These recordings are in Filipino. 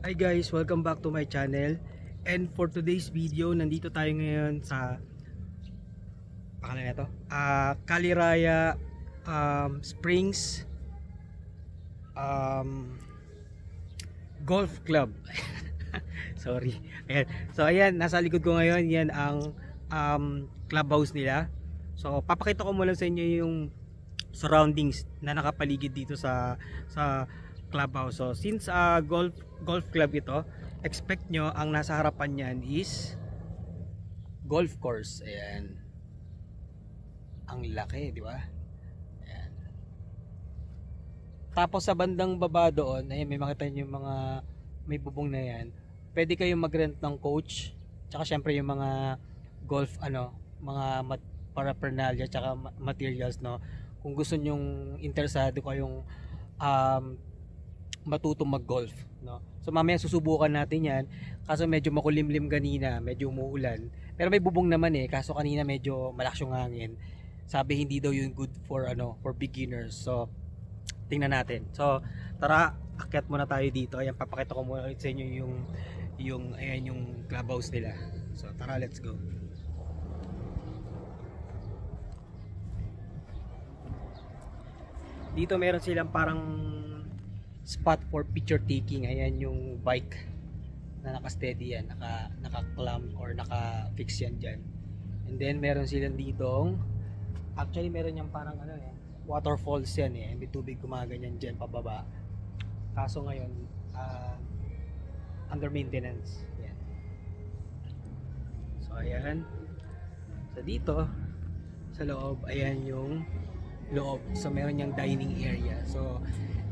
Hi guys, welcome back to my channel. And for today's video, nandito tayo ngayon sa pangalan nito, Kaliraya Springs Golf Club. Sorry. Ayan. So ayan, nasa likod ko ngayon, yan ang clubhouse nila. So papakita ko muna sa inyo yung surroundings na nakapaligid dito sa clubhouse. So since golf club ito, expect nyo ang nasa harapan niyan is golf course. Ayan. Ang laki, di ba? Ayan. Tapos sa bandang baba doon, ayan, may makita nyo yung mga may bubong na yan. Pwede kayong mag-rent ng coach. Tsaka syempre yung mga golf mga paraphernalia tsaka materials, no. Kung gusto nyong interesado kayong matutong mag-golf, no. So mamaya susubukan natin 'yan. Kaso medyo makulimlim kanina, medyo umuulan. Pero may bubong naman kaso kanina medyo malakas yung hangin. Sabi hindi daw yun good for for beginners. So tingnan natin. So tara, akyat muna tayo dito. Ayan, papakita ko muna ulit sa inyo yung clubhouse nila. So tara, let's go. Dito meron silang parang spot for picture taking. Ayan yung bike na naka-steady yan, naka-clamp or naka-fix yan dyan. And then meron silang ditong, actually meron yung parang waterfalls yan may tubig gumaganyan dyan pababa. Kaso ngayon under maintenance yan. So ayan, so dito sa loob, ayan yung loob. So meron yung dining area. So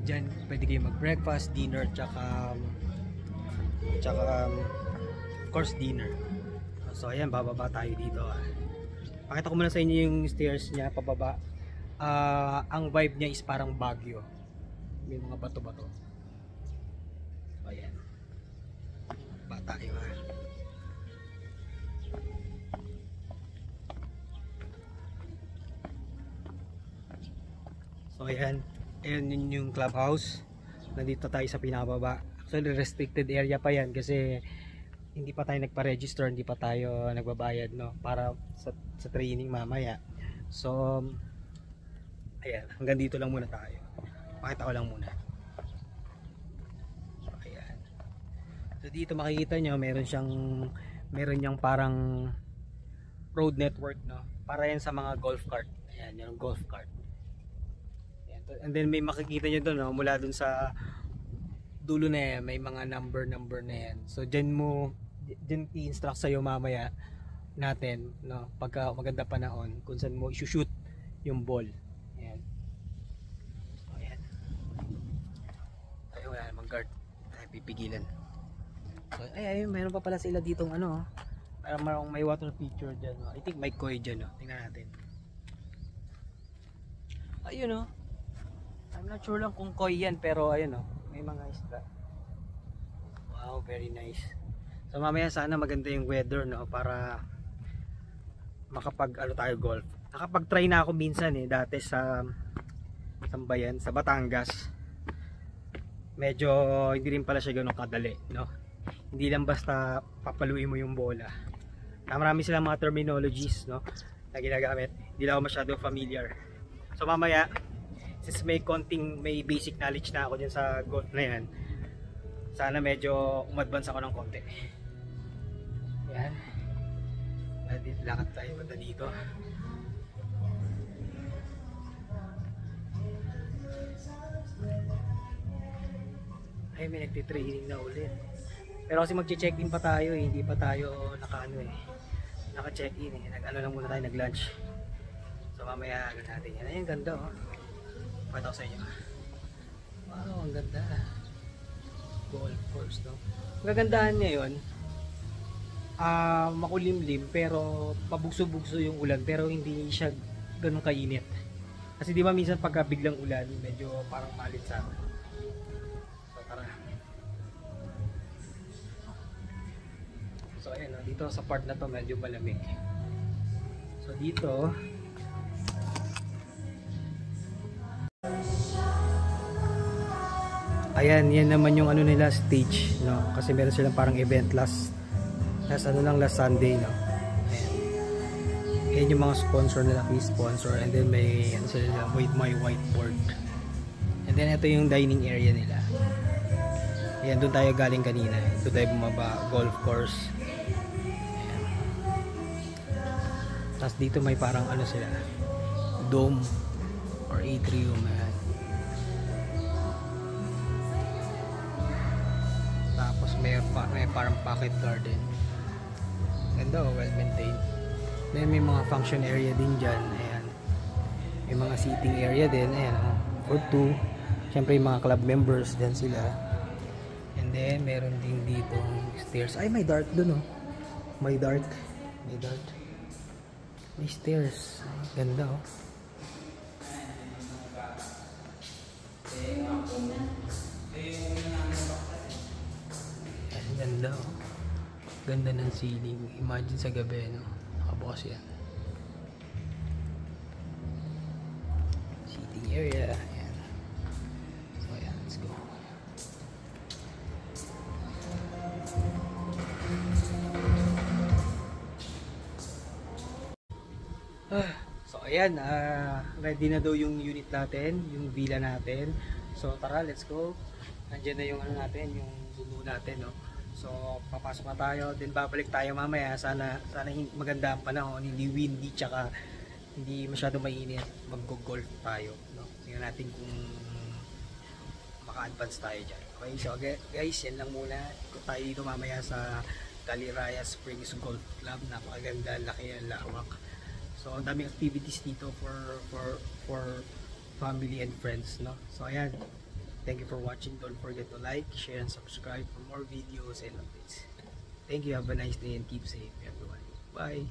dyan pwede kayo mag-breakfast, dinner, tsaka of course dinner. So ayan, bababa tayo dito. Pakita ko muna sa inyo yung stairs niya pababa. Ang vibe niya is parang Baguio. May mga bato-bato. So ayan, baba tayo So ayan, ayan yung clubhouse. Nandito tayo sa pinababa. Actually restricted area pa yan kasi hindi pa tayo nagpa-register, hindi pa tayo nagbabayad, no, para sa training mamaya. So ayan, hanggang dito lang muna tayo. Pakita ko lang muna. So ayan. So dito makikita nyo meron niyang parang road network, no, para yan sa mga golf cart. Ayan, yung golf cart. And then may makikita nyo doon, no, mula doon sa dulo na yan, may mga number na yan. So dyan i-instruct sa'yo mamaya natin, no, pagka maganda panahon kung saan mo i-shoot yung ball. Ayan. So ayan, tayo wala namang guard, tayo pipigilan. So ay mayroon pa pala sila ditong parang may water feature dyan, no. I think may koi dyan, no. Tingnan natin. Ayun, no. I'm not sure lang kung koi yan, pero ayun, may mga isda. Wow, very nice. So mamaya sana maganda yung weather, no, para makapag tayo golf. Nakapag-try na ako minsan dati sa Sambayan, sa Batangas. Medyo hindi rin pala siya gano'ng kadali, no. Hindi lang basta papaluin mo yung bola. Marami silang mga terminologies, no, na ginagamit. Hindi lang ako masyado familiar. So mamaya, since may basic knowledge na ako dyan sa golf na yan, sana medyo umadvance ako ng konti. Yan, lakad tayo banda dito. Ay, may nagtitraining na ulit. Pero kasi magche-check-in pa tayo hindi pa tayo naka-check-in lang muna tayo, nag-lunch. So mamaya agad natin yan. Ay, ang ganda, pakita ko sa inyo. Wow, ang ganda. Golf course, no. Kagandahan niya yun, makulimlim pero pabugso-bugso yung ulan, pero hindi siya ganun kainit. Kasi di ba minsan pagka biglang ulan, medyo parang malit sa akin. So tara. So ayan, dito sa part na to medyo malamig. So dito Ayan, yan naman yung ano nila, stage, no? Kasi meron silang parang event last Sunday, no? Ayan. Ayan yung mga sponsor nila, key sponsor, and then may ano sila with my whiteboard. And then ito yung dining area nila. Ayan, doon tayo galing kanina. Doon tayo bumaba, golf course. Ayan. Tapos dito may parang ano sila, dome or atrium. Ayan. Tapos may parang pocket garden. Ganda, oh, well maintained. Then may mga function area din dyan. Ayan. May mga seating area din. Ayan, oh, for two. Siyempre yung mga club members dyan sila. And then meron din dito stairs. Ay, may dart dun, oh. May dart. May stairs. Ay, ganda, oh. Ay, ganda, oh. Ganda ng ceiling. Imagine sa gabi, no? Nakabukas yan. Seating area. Ayan. So, ayan. Let's go. So ayan, ready na daw yung unit natin, yung villa natin. So tara, let's go. Nandiyan na yung ano natin, yung bubong natin, no. So papasok na tayo, then babalik tayo mamaya. Sana maganda ang panahon, hindi windy, tsaka hindi masyado mainit. Mag-golf tayo, no. Tingnan natin kung maka-advance tayo diyan. Okay, so guys, yan lang muna. Kung tayo dito mamaya sa Galiraya Springs Golf Club, napakaganda, laki ang lawak. So, ang daming activities dito for family and friends, no? So, ayan. Thank you for watching. Don't forget to like, share, and subscribe for more videos and updates. Thank you. Have a nice day and keep safe, everyone. Bye!